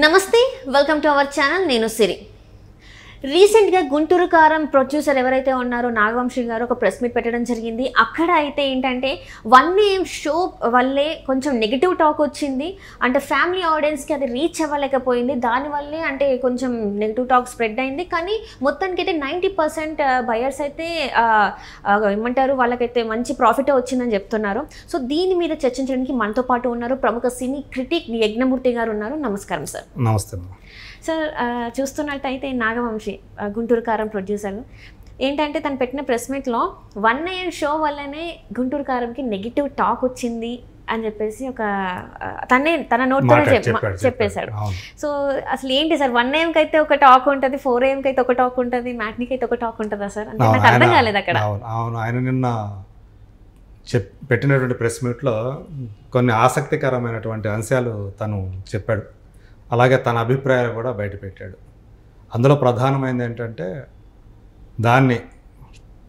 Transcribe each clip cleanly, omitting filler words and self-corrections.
నమస్తే welcome to our channel నేను సిరి రీసెంట్గా గుంటూరు కారం ప్రొడ్యూసర్ ఎవరైతే ఉన్నారో నాగవంశీ గారు ఒక ప్రెస్ మీట్ పెట్టడం జరిగింది. అక్కడ అయితే ఏంటంటే 1AM షో వల్లే కొంచెం నెగిటివ్ టాక్ వచ్చింది. అంటే ఫ్యామిలీ ఆడియన్స్కి అది రీచ్ అవ్వలేకపోయింది. దానివల్లే అంటే కొంచెం నెగిటివ్ టాక్ స్ప్రెడ్ అయింది. కానీ మొత్తానికి అయితే 90% బయర్స్ అయితే ఏమంటారు వాళ్ళకైతే మంచి ప్రాఫిట్ వచ్చిందని చెప్తున్నారు. సో దీని మీద చర్చించడానికి మనతో పాటు ఉన్నారు ప్రముఖ సినీ క్రిటిక్ యజ్ఞమూర్తి గారు ఉన్నారు. నమస్కారం సార్. నమస్తే సార్. చూస్తున్నట్టయితే నాగవంశీ గుంటూరు కారం ప్రొడ్యూసర్ ఏంటంటే తను పెట్టిన ప్రెస్ మీట్లో 1AM షో వల్లనే గుంటూరు కారంకి నెగిటివ్ టాక్ వచ్చింది అని చెప్పేసి తన నోట్తోనే చెప్పేశాడు. సో అసలు ఏంటి సార్, 1AM అయితే ఒక టాక్ ఉంటుంది, 4AM అయితే ఒక టాక్ ఉంటుంది, మ్యాట్నీకి అయితే ఒక టాక్ ఉంటుందా సార్? అంటే నాకు అర్థం కాలేదు అక్కడ. అవును, ఆయన నిన్న పెట్టినటువంటి ప్రెస్ మీట్లో కొన్ని ఆసక్తికరమైనటువంటి అంశాలు తను చెప్పాడు. అలాగే తన అభిప్రాయాలు కూడా బయటపెట్టాడు. అందులో ప్రధానమైనది ఏంటంటే దాన్ని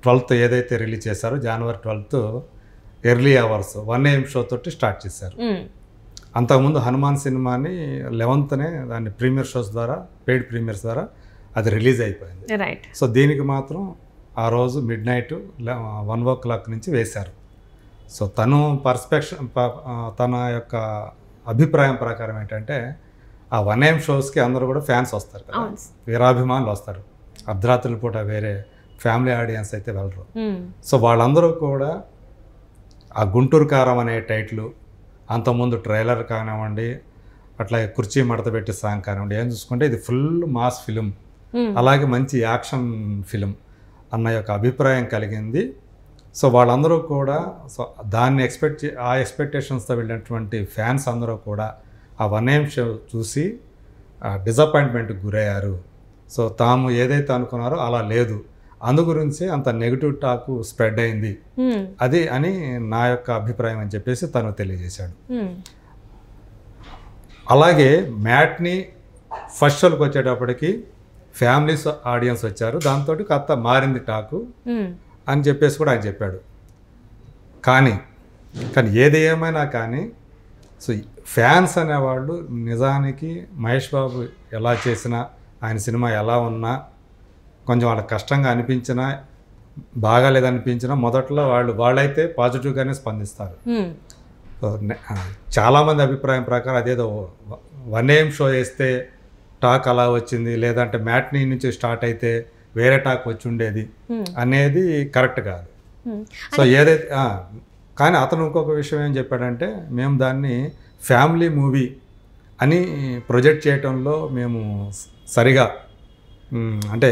12th ఏదైతే రిలీజ్ చేశారో జనవరి 12th early hours 1AM show తోటి స్టార్ట్ చేశారు. అంతకుముందు హనుమాన్ సినిమాని 11th దాన్ని ప్రీమియర్ షోస్ ద్వారా పెయిడ్ ప్రీమియర్స్ ద్వారా అది రిలీజ్ అయిపోయింది. సో దీనికి మాత్రం ఆ రోజు midnight 1 o'clock నుంచి వేశారు. సో తను తన యొక్క అభిప్రాయం ప్రకారం ఏంటంటే ఆ 1AM షోస్కి అందరూ కూడా ఫ్యాన్స్ వస్తారు కదా, వీరాభిమానులు వస్తారు. అర్ధరాత్రుల పూట వేరే ఫ్యామిలీ ఆడియన్స్ అయితే వెళ్ళరు. సో వాళ్ళందరూ కూడా ఆ గుంటూరు కారం అనే టైటిల్, అంతకుముందు ట్రైలర్ కానివ్వండి, అట్లాగే కుర్చీ మడత పెట్టి సాంగ్ కానివ్వండి, ఏం చూసుకుంటే ఇది ఫుల్ మాస్ ఫిలిం, అలాగే మంచి యాక్షన్ ఫిలిం అన్న యొక్క అభిప్రాయం కలిగింది. సో వాళ్ళందరూ కూడా దాన్ని ఆ ఎక్స్పెక్టేషన్స్తో వెళ్ళినటువంటి ఫ్యాన్స్ అందరూ కూడా ఆ 1AM షో చూసి డిసప్పాయింట్మెంట్కి గురయ్యారు. సో తాము ఏదైతే అనుకున్నారో అలా లేదు, అందు గురించి అంత నెగిటివ్ టాక్ స్ప్రెడ్ అయింది అది అని నా యొక్క అభిప్రాయం అని చెప్పేసి తను తెలియజేశాడు. అలాగే మ్యాట్ని ఫస్ట్ షోకి వచ్చేటప్పటికి ఫ్యామిలీస్ ఆడియన్స్ వచ్చారు, దాంతో కథ మారింది టాకు అని చెప్పేసి కూడా ఆయన చెప్పాడు. కానీ ఏది ఏమైనా కానీ సో ఫ్యాన్స్ అనేవాళ్ళు నిజానికి మహేష్ బాబు ఎలా చేసినా, ఆయన సినిమా ఎలా ఉన్నా, కొంచెం వాళ్ళకి కష్టంగా అనిపించినా, బాగాలేదనిపించినా మొదట్లో వాళ్ళైతే పాజిటివ్గానే స్పందిస్తారు. సో చాలామంది అభిప్రాయం ప్రకారం అదేదో 1AM షో వేస్తే టాక్ అలా వచ్చింది, లేదంటే మ్యాట్నీ నుంచి స్టార్ట్ అయితే వేరే టాక్ వచ్చి ఉండేది అనేది కరెక్ట్ కాదు. సో ఏదైతే కానీ అతను ఇంకొక విషయం ఏం చెప్పాడంటే, మేము దాన్ని ఫ్యామిలీ మూవీ అని ప్రొజెక్ట్ చేయటంలో మేము సరిగా అంటే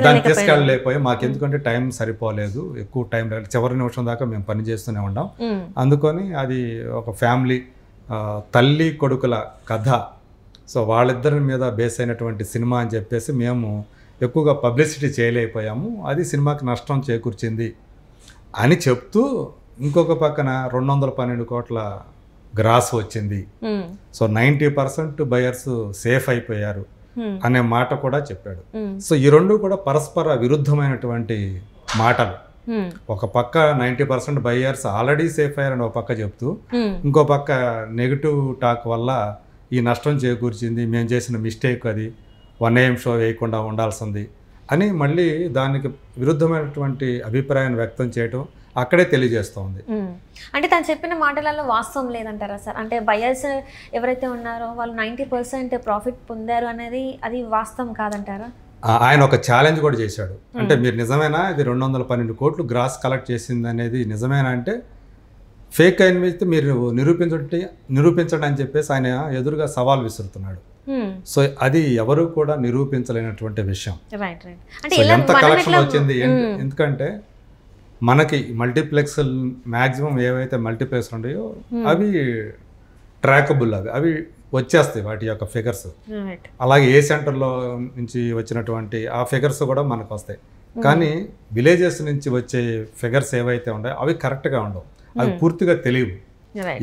దాన్ని తీసుకెళ్ళలేకపోయి, మాకెందుకంటే టైం సరిపోలేదు, ఎక్కువ టైం లేదు, చివరి నిమిషం దాకా మేము పనిచేస్తూనే ఉన్నాం. అందుకని అది ఒక ఫ్యామిలీ తల్లి కొడుకుల కథ, సో వాళ్ళిద్దరి మీద బేస్ అయినటువంటి సినిమా అని చెప్పేసి మేము ఎక్కువగా పబ్లిసిటీ చేయలేకపోయాము, అది సినిమాకి నష్టం చేకూర్చింది అని చెప్తూ, ఇంకొక పక్కన 212 కోట్ల గ్రాస్ వచ్చింది, సో 90% బయర్స్ సేఫ్ అయిపోయారు అనే మాట కూడా చెప్పాడు. సో ఈ రెండు కూడా పరస్పర విరుద్ధమైనటువంటి మాటలు. ఒక పక్క 90% బయర్స్ ఆల్రెడీ సేఫ్ అయ్యారని ఒక పక్క చెప్తూ, ఇంకో పక్క నెగిటివ్ టాక్ వల్ల ఈ నష్టం చేకూర్చింది, మేము చేసిన మిస్టేక్, అది 1AM షో వేయకుండా ఉండాల్సింది అని మళ్ళీ దానికి విరుద్ధమైనటువంటి అభిప్రాయాన్ని వ్యక్తం చేయటం అక్కడే తెలియజేస్తోంది. అంటే తను చెప్పిన మాటలలో వాస్తవం లేదంటారా సార్? అంటే బయర్స్ ఎవరైతే ఉన్నారో వాళ్ళు 90% ప్రాఫిట్ పొందారు అనేది అది వాస్తవం కాదంటారా? ఆయన ఒక ఛాలెంజ్ కూడా చేశాడు. అంటే మీరు నిజమేనా ఇది 212 కోట్లు గ్రాస్ కలెక్ట్ చేసింది అనేది నిజమేనా అంటే ఫేక్ అయిన మీద మీరు నిరూపించండి అని చెప్పేసి ఆయన ఎదురుగా సవాల్ విసురుతున్నాడు. సో అది ఎవరు కూడా నిరూపించలేనటువంటి విషయం. ఎంత కలెక్షన్ వచ్చింది, ఎందుకంటే మనకి మల్టీప్లెక్స్ మ్యాక్సిమం ఏవైతే మల్టీప్లెక్స్ ఉంటాయో అవి ట్రాకబుల్, అవి వచ్చేస్తాయి వాటి యొక్క ఫిగర్స్. అలాగే ఏ సెంటర్లో నుంచి వచ్చినటువంటి ఆ ఫిగర్స్ కూడా మనకు వస్తాయి. కానీ విలేజెస్ నుంచి వచ్చే ఫిగర్స్ ఏవైతే ఉంటాయో అవి కరెక్ట్గా ఉండవు, అవి పూర్తిగా తెలియవు.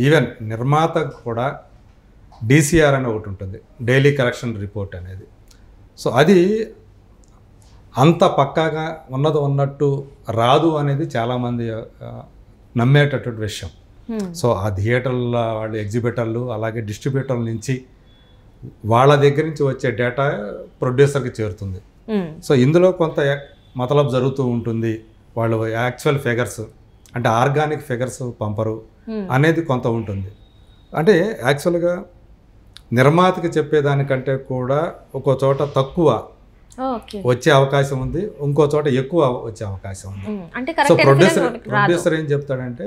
ఈవెన్ నిర్మాత కూడా DCR అని ఒకటి ఉంటుంది, డైలీ కలెక్షన్ రిపోర్ట్ అనేది. సో అది అంత పక్కాగా ఉన్నట్టు రాదు అనేది చాలామంది నమ్మేటటువంటి విషయం. సో ఆ థియేటర్ల వాళ్ళు ఎగ్జిబిటర్లు అలాగే డిస్ట్రిబ్యూటర్ల నుంచి వాళ్ళ దగ్గర నుంచి వచ్చే డేటా ప్రొడ్యూసర్కి చేరుతుంది. సో ఇందులో కొంత మతలబ్ జరుగుతూ ఉంటుంది. వాళ్ళు యాక్చువల్ ఫిగర్స్ అంటే ఆర్గానిక్ ఫిగర్స్ పంపరు అనేది కొంత ఉంటుంది. అంటే యాక్చువల్గా నిర్మాతకి చెప్పేదానికంటే కూడా ఒక్కో చోట తక్కువ వచ్చే అవకాశం ఉంది, ఇంకో చోట ఎక్కువ వచ్చే అవకాశం ఉంది. సో ప్రొడ్యూసర్ ఏం చెప్తాడంటే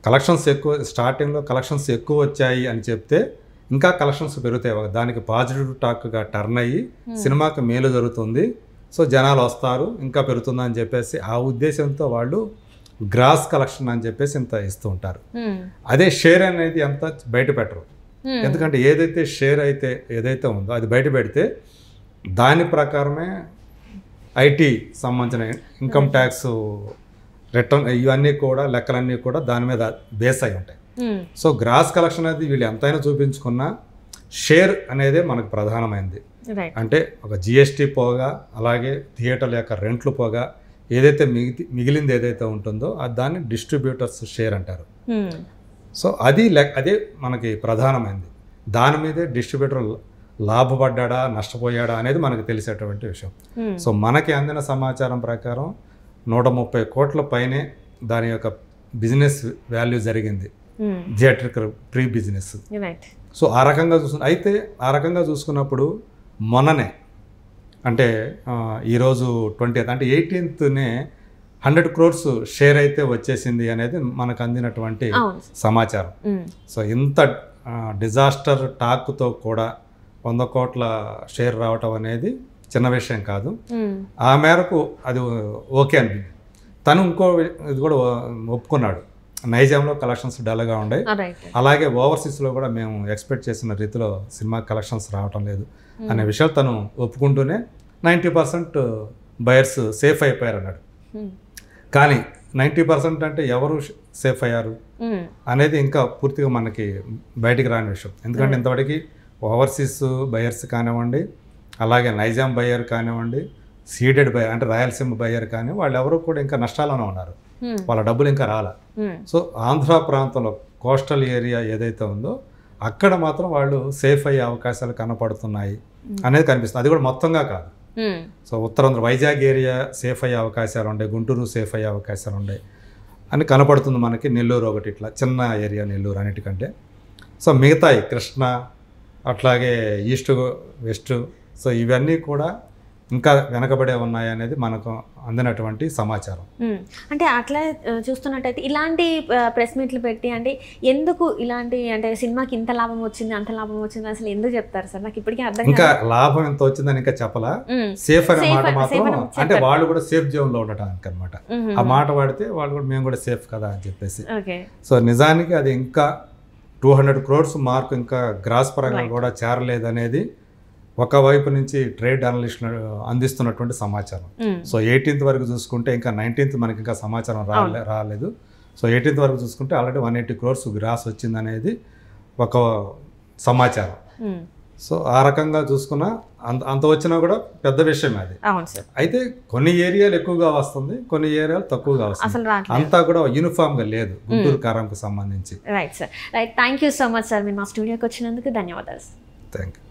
కలెక్షన్స్ ఎక్కువ, స్టార్టింగ్లో కలెక్షన్స్ ఎక్కువ వచ్చాయి అని చెప్తే ఇంకా కలెక్షన్స్ పెరుగుతాయి, దానికి పాజిటివ్ టాక్గా టర్న్ అయ్యి సినిమాకి మేలు జరుగుతుంది, సో జనాలు వస్తారు ఇంకా పెరుగుతుందని చెప్పేసి ఆ ఉద్దేశంతో వాళ్ళు గ్రాస్ కలెక్షన్ అని చెప్పేసి ఇంత ఇస్తూ ఉంటారు. అదే షేర్ అనేది అంత బయట పెట్టరు. ఎందుకంటే ఏదైతే షేర్ అయితే ఏదైతే ఉందో అది బయట పెడితే దాని ప్రకారమే ఐటీ సంబంధించిన ఇన్కమ్ ట్యాక్స్ రిటర్న్ ఇవన్నీ కూడా లెక్కలన్నీ కూడా దాని మీద బేస్ అయి ఉంటాయి. సో గ్రాస్ కలెక్షన్ అనేది వీళ్ళు ఎంతైనా చూపించుకున్నా షేర్ అనేదే మనకు ప్రధానమైంది. అంటే ఒక జిఎస్టీ పోగా అలాగే థియేటర్ల యొక్క రెంట్లు పోగా ఏదైతే మిగిలింది ఏదైతే ఉంటుందో అది దాన్ని డిస్ట్రిబ్యూటర్స్ షేర్ అంటారు. సో అదే మనకి ప్రధానమైంది. దాని మీదే డిస్ట్రిబ్యూటర్ లాభపడ్డా నష్టపోయాడా అనేది మనకు తెలిసేటువంటి విషయం. సో మనకి అందిన సమాచారం ప్రకారం 130 కోట్ల పైనే దాని యొక్క బిజినెస్ వాల్యూ జరిగింది, థియేటర్ ప్రీ బిజినెస్. సో ఆ రకంగా చూసుకున్నప్పుడు మొన్ననే అంటే ఈరోజు 20th అంటే 18th 100 crores షేర్ అయితే వచ్చేసింది అనేది మనకు అందినటువంటి సమాచారం. సో ఇంత డిజాస్టర్ టాక్తో కూడా 100 కోట్ల షేర్ రావటం అనేది చిన్న విషయం కాదు. ఆ మేరకు అది ఓకే అనిపింది. తను ఇంకో ఇది కూడా ఒప్పుకున్నాడు, నైజాంలో కలెక్షన్స్ డల్గా ఉండే, అలాగే ఓవర్సీస్లో కూడా మేము ఎక్స్పెక్ట్ చేసిన రీతిలో సినిమా కలెక్షన్స్ రావటం లేదు అనే విషయాలు తను ఒప్పుకుంటూనే 90% బయర్స్ సేఫ్ అయిపోయారు అన్నాడు. కానీ 90% అంటే ఎవరు సేఫ్ అయ్యారు అనేది ఇంకా పూర్తిగా మనకి బయటికి రాని విషయం. ఎందుకంటే ఇంతవరకు ఓవర్సీస్ బయర్స్ కానివ్వండి, అలాగే నైజాం బయ్యర్ కానివ్వండి, సీడెడ్ బయ్యర్ అంటే రాయలసీమ బయ్యర్ కానీ వాళ్ళు ఎవరు కూడా ఇంకా నష్టాల్లోనే ఉన్నారు, వాళ్ళ డబ్బులు ఇంకా రాల. సో ఆంధ్ర ప్రాంతంలో కోస్టల్ ఏరియా ఏదైతే ఉందో అక్కడ మాత్రం వాళ్ళు సేఫ్ అయ్యే అవకాశాలు కనపడుతున్నాయి అనేది కనిపిస్తుంది. అది కూడా మొత్తంగా కాదు. So Uttarandhra Vizag area safe అయ్యే అవకాశాలు ఉండే, గుంటూరు సేఫ్ అయ్యే అవకాశాలు ఉండే అని కనపడుతుంది మనకి. నెల్లూరు ఒకటి ఇట్లా చిన్న ఏరియా నెల్లూరు అన్నిటికంటే. సో మిగతాయి కృష్ణ అట్లాగే ఈస్ట్ వెస్ట్, సో ఇవన్నీ కూడా ఇంకా వెనకబడే ఉన్నాయి అనేది మనకు అందినటువంటి సమాచారం. అంటే అట్లా చూస్తున్నట్టయితే ఇలాంటి ప్రెస్ మీట్లు పెట్టి అంటే ఎందుకు ఇలాంటి అంటే సినిమాకి ఇంత లాభం వచ్చింది అంత లాభం వచ్చింది అసలు ఎందుకు చెప్తారు సార్? నాకు ఇప్పటికీ అర్థం. ఇంకా లాభం ఎంత వచ్చిందని ఇంకా చెప్పలా, సేఫ్ అనే మాట మాత్రం అంటే వాళ్ళు కూడా సేఫ్ జోన్లో ఉండటానికి అనమాట. ఆ మాట వాడితే వాళ్ళు కూడా మేము కూడా సేఫ్ కదా అని చెప్పేసి. సో నిజానికి అది ఇంకా 200 crores మార్క్ ఇంకా గ్రాస్ పరంగా కూడా చేరలేదు అనేది ఒకవైపు నుంచి ట్రేడ్ అనలిస్టులు అందిస్తున్నటువంటి సమాచారం. సో 18th వరకు చూసుకుంటే ఇంకా 19th మనకి ఇంకా సమాచారం రాలేదు. సో 18th వరకు చూసుకుంటే ఆల్రెడీ 180 crores గ్రాస్ వచ్చింది అనేది ఒక సమాచారం. సో ఆ రకంగా చూసుకున్నా అంత వచ్చినా కూడా పెద్ద విషయం అది. అయితే కొన్ని ఏరియాలు ఎక్కువగా వస్తుంది, కొన్ని ఏరియాలు తక్కువగా వస్తుంది, అంతా కూడా యూనిఫామ్ గా లేదు గుంటూరు కారంకు సంబంధించి. Right sir, right. Thank you so much sir, మీరు మా స్టూడియోకి వచ్చినందుకు ధన్యవాదాలు. Thank you.